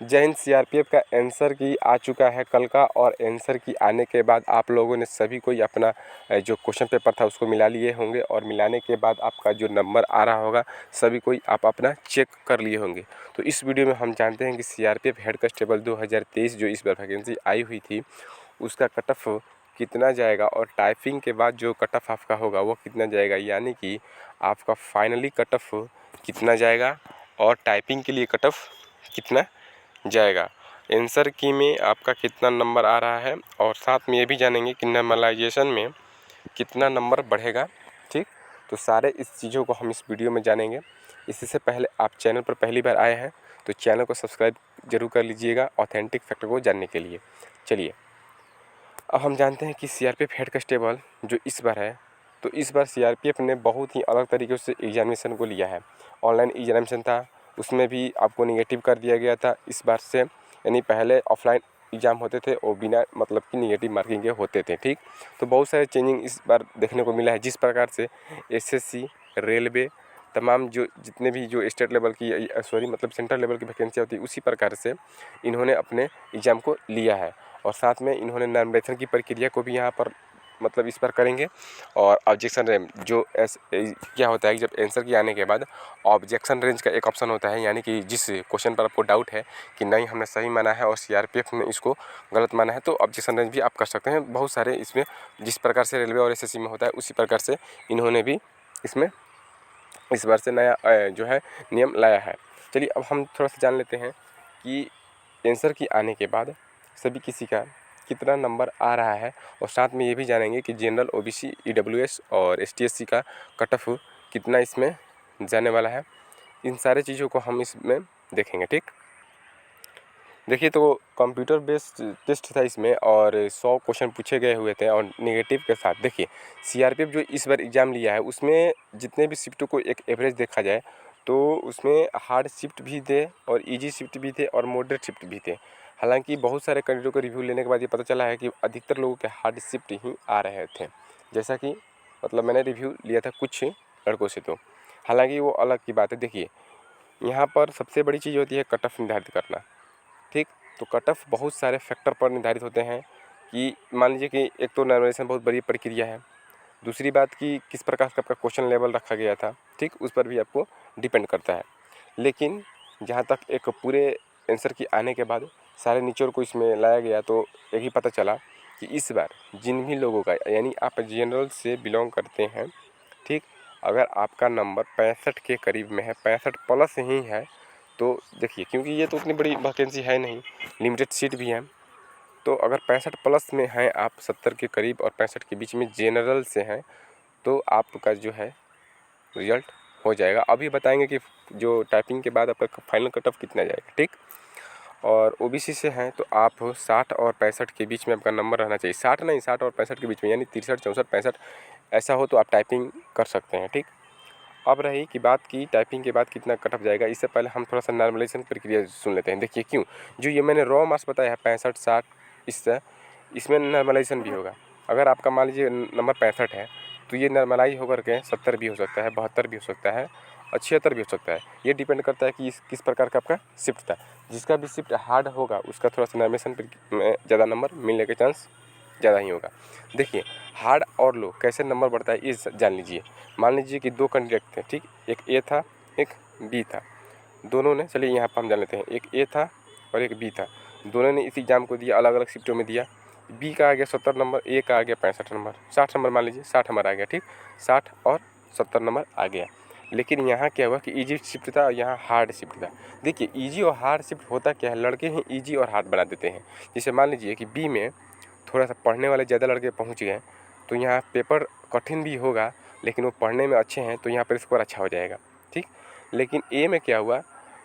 जय हिंद। सीआरपीएफ का आंसर की आ चुका है कल का, और आंसर की आने के बाद आप लोगों ने सभी कोई अपना जो क्वेश्चन पेपर था उसको मिला लिए होंगे, और मिलाने के बाद आपका जो नंबर आ रहा होगा सभी कोई आप अपना चेक कर लिए होंगे। तो इस वीडियो में हम जानते हैं कि सीआरपीएफ हेड कांस्टेबल 2023 जो इस बार वैकेंसी आई हुई थी उसका कट ऑफ कितना जाएगा, और टाइपिंग के बाद जो कट ऑफ आपका होगा वो कितना जाएगा, यानी कि आपका फाइनली कट ऑफ कितना जाएगा और टाइपिंग के लिए कट ऑफ कितना जाएगा। आंसर की में आपका कितना नंबर आ रहा है, और साथ में ये भी जानेंगे कि नॉर्मलाइजेशन में कितना नंबर बढ़ेगा। ठीक, तो सारे इस चीज़ों को हम इस वीडियो में जानेंगे। इससे पहले आप चैनल पर पहली बार आए हैं तो चैनल को सब्सक्राइब जरूर कर लीजिएगा ऑथेंटिक फैक्ट को जानने के लिए। चलिए अब हम जानते हैं कि सीआरपीएफ हेड कांस्टेबल जो इस बार है, तो इस बार सीआरपीएफ ने बहुत ही अलग तरीके से एग्जामिनेशन को लिया है। ऑनलाइन एग्जामिनेशन था, उसमें भी आपको निगेटिव कर दिया गया था इस बार से, यानी पहले ऑफलाइन एग्ज़ाम होते थे और बिना मतलब कि निगेटिव मार्किंग के होते थे। ठीक, तो बहुत सारे चेंजिंग इस बार देखने को मिला है। जिस प्रकार से एसएससी, रेलवे, तमाम जो जितने भी जो स्टेट लेवल की मतलब सेंट्रल लेवल की वैकेंसी होती है उसी प्रकार से इन्होंने अपने एग्ज़ाम को लिया है, और साथ में इन्होंने नॉमिनेशन की प्रक्रिया को भी यहाँ पर मतलब इस पर करेंगे। और ऑब्जेक्शन रेंज जो क्या होता है कि जब आंसर की आने के बाद ऑब्जेक्शन रेंज का एक ऑप्शन होता है, यानी कि जिस क्वेश्चन पर आपको डाउट है कि नहीं हमने सही माना है और सीआरपीएफ ने इसको गलत माना है, तो ऑब्जेक्शन रेंज भी आप कर सकते हैं। बहुत सारे इसमें जिस प्रकार से रेलवे और एसएससी में होता है उसी प्रकार से इन्होंने भी इसमें इस बार से नया जो है नियम लाया है। चलिए अब हम थोड़ा सा जान लेते हैं कि आंसर की आने के बाद सभी किसी का कितना नंबर आ रहा है, और साथ में ये भी जानेंगे कि जनरल, ओबीसी, ईडब्ल्यूएस और एसटीएससी का कट ऑफ कितना इसमें जाने वाला है। इन सारे चीज़ों को हम इसमें देखेंगे। ठीक, देखिए तो कंप्यूटर बेस्ड टेस्ट था इसमें, और 100 क्वेश्चन पूछे गए हुए थे और नेगेटिव के साथ। देखिए सीआरपीएफ जो इस बार एग्ज़ाम लिया है उसमें जितने भी शिफ्टों को एक एवरेज देखा जाए तो उसमें हार्ड शिफ्ट भी थे और इजी शिफ्ट भी थे और मॉडरेट शिफ्ट भी थे। हालांकि बहुत सारे कैंडिडेटों का रिव्यू लेने के बाद ये पता चला है कि अधिकतर लोगों के हार्ड शिफ्ट ही आ रहे थे, जैसा कि मतलब मैंने रिव्यू लिया था कुछ लड़कों से। तो हालांकि वो अलग की बात है। देखिए यहाँ पर सबसे बड़ी चीज़ होती है कट ऑफ निर्धारित करना। ठीक, तो कट ऑफ बहुत सारे फैक्टर पर निर्धारित होते हैं कि मान लीजिए कि एक तो नॉर्मलाइजेशन बहुत बड़ी प्रक्रिया है, दूसरी बात कि किस प्रकार का आपका क्वेश्चन लेवल रखा गया था। ठीक, उस पर भी आपको डिपेंड करता है। लेकिन जहाँ तक एक पूरे आंसर की आने के बाद सारे निचोड़ को इसमें लाया गया तो एक ही पता चला कि इस बार जिन भी लोगों का, यानी आप जनरल से बिलोंग करते हैं, ठीक, अगर आपका नंबर 65 के करीब में है, 65 प्लस ही है, तो देखिए क्योंकि ये तो उतनी बड़ी वैकेंसी है नहीं, लिमिटेड सीट भी है, तो अगर 65 प्लस में हैं आप, 70 के करीब और 65 के बीच में जनरल से हैं, तो आपका जो है रिजल्ट हो जाएगा। अभी बताएंगे कि जो टाइपिंग के बाद आपका फाइनल कट ऑफ कितना जाएगा। ठीक, और ओबीसी से हैं तो आप 60 और 65 के बीच में आपका नंबर रहना चाहिए। 60 नहीं, 60 और 65 के बीच में, यानी 63, 64, 65 ऐसा हो तो आप टाइपिंग कर सकते हैं। ठीक, अब रही कि बात की टाइपिंग के बाद कितना कट ऑफ जाएगा, इससे पहले हम थोड़ा सा नॉर्मलाइजेशन प्रक्रिया सुन लेते हैं। देखिए क्यों, जो ये मैंने रॉ मार्क्स बताया है 65, 60, इससे इसमें नॉर्मलाइजेशन भी होगा। अगर आपका मान लीजिए नंबर 65 है तो ये नॉर्मलाइज होकर के 70 भी हो सकता है, 72 भी हो सकता है और 76 भी हो सकता है। ये डिपेंड करता है कि किस प्रकार का आपका शिफ्ट था। जिसका भी शिफ्ट हार्ड होगा उसका थोड़ा सा नॉर्मलाइजेशन में ज़्यादा नंबर मिलने के चांस ज़्यादा ही होगा। देखिए हार्ड और लो कैसे नंबर बढ़ता है ये जान लीजिए। मान लीजिए कि दो कैंडिडेट थे, ठीक, एक ए था एक बी था, दोनों ने, चलिए यहाँ पर हम जान लेते हैं, एक ए था और एक बी था, दोनों ने इस एग्ज़ाम को दिया, अलग अलग शिफ्टों में दिया। बी का आ गया 70 नंबर, ए का आ गया 65 नंबर, 60 नंबर मान लीजिए, 60 नंबर आ गया। ठीक, 60 और 70 नंबर आ गया। लेकिन यहाँ क्या हुआ कि ईजी शिफ्ट था और यहाँ हार्ड शिफ्ट था। देखिए ईजी और हार्ड शिफ्ट होता क्या है, लड़के ही ईजी और हार्ड बना देते हैं। जैसे मान लीजिए कि बी में थोड़ा सा पढ़ने वाले ज़्यादा लड़के पहुँच गए तो यहाँ पेपर कठिन भी होगा, लेकिन वो पढ़ने में अच्छे हैं तो यहाँ पर स्कोर अच्छा हो जाएगा। ठीक, लेकिन ए में क्या हुआ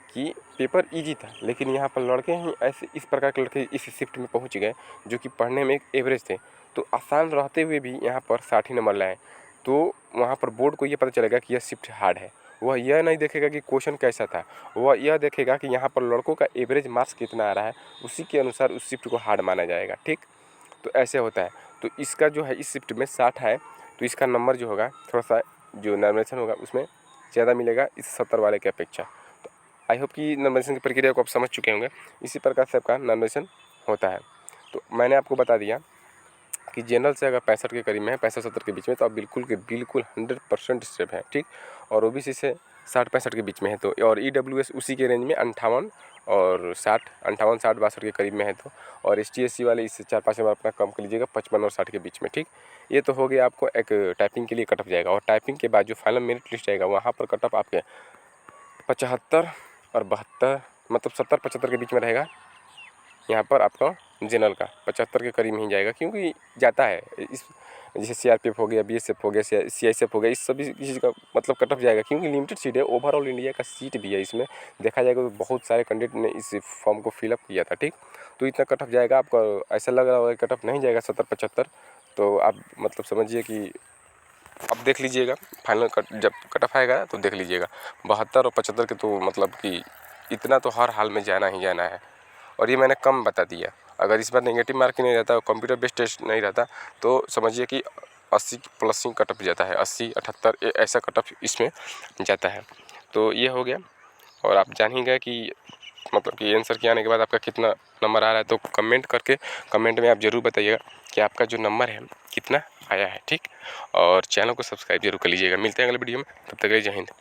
कि पेपर इजी था, लेकिन यहाँ पर लड़के ही ऐसे इस प्रकार के लड़के इस शिफ्ट में पहुँच गए जो कि पढ़ने में एक एवरेज थे, तो आसान रहते हुए भी यहाँ पर 60 ही नंबर लाए। तो वहाँ पर बोर्ड को ये पता चलेगा कि यह शिफ्ट हार्ड है। वह यह नहीं देखेगा कि क्वेश्चन कैसा था, वह यह देखेगा कि यहाँ पर लड़कों का एवरेज मार्क्स कितना आ रहा है, उसी के अनुसार उस शिफ्ट को हार्ड माना जाएगा। ठीक, तो ऐसे होता है। तो इसका जो है इस शिफ्ट में 60 है तो इसका नंबर जो होगा थोड़ा सा जो नॉर्मलाइजेशन होगा उसमें ज़्यादा मिलेगा इस 70 वाले की अपेक्षा। तो आई होप कि नॉर्मलाइजेशन की प्रक्रिया को आप समझ चुके होंगे। इसी प्रकार से आपका नॉर्मलाइजेशन होता है। तो मैंने आपको बता दिया कि जनरल से अगर 65 के करीब में है, 65-70 के बीच में, तो आप बिल्कुल 100% सेफ है, ठीक। और ओबीसी से 60-65 के बीच में है तो, और ईडब्ल्यूएस उसी के रेंज में 58 और 60, 58-60-62 के करीब में है तो, और ST/SC वाले इससे 4-5 नंबर अपना कम कर लीजिएगा 55 और 60 के बीच में, ठीक। ये तो हो गया आपको एक टाइपिंग के लिए कट ऑफ जाएगा। और टाइपिंग के बाद जो फाइनल मेरिट लिस्ट आएगा वहाँ पर कट ऑफ आपके 75 और 72, मतलब 70-75 के बीच में रहेगा। यहाँ पर आपका जनरल का 75 के करीब में ही जाएगा, क्योंकि जाता है इस, जैसे CRPF हो गया, BSF हो गया, CISF हो गया, इस सभी चीज़ का मतलब कट ऑफ जाएगा, क्योंकि लिमिटेड सीट है। ओवरऑल इंडिया का सीट भी है इसमें, देखा जाएगा तो बहुत सारे कैंडिडेट ने इस फॉर्म को फिलअप किया था, ठीक। तो इतना कट ऑफ जाएगा आपका। ऐसा लग रहा होगा कट ऑफ नहीं जाएगा 70-75, तो आप मतलब समझिए कि अब देख लीजिएगा फाइनल कट, जब कट ऑफ आएगा तो देख लीजिएगा 72 और 75 के, तो मतलब कि इतना तो हर हाल में जाना ही जाना है। और ये मैंने कम बता दिया। अगर इस बार नेगेटिव मार्क नहीं रहता, कंप्यूटर बेस्ड टेस्ट नहीं रहता, तो समझिए कि 80 प्लस ही कट ऑफ जाता है, 80-78 ऐसा कट ऑफ इसमें जाता है। तो ये हो गया। और आप जान ही गए कि मतलब कि आंसर के आने के बाद आपका कितना नंबर आ रहा है। तो कमेंट में आप ज़रूर बताइएगा कि आपका जो नंबर है कितना आया है, ठीक। और चैनल को सब्सक्राइब जरूर कर लीजिएगा। मिलते हैं अगले वीडियो में, तब तक के लिए जय हिंद।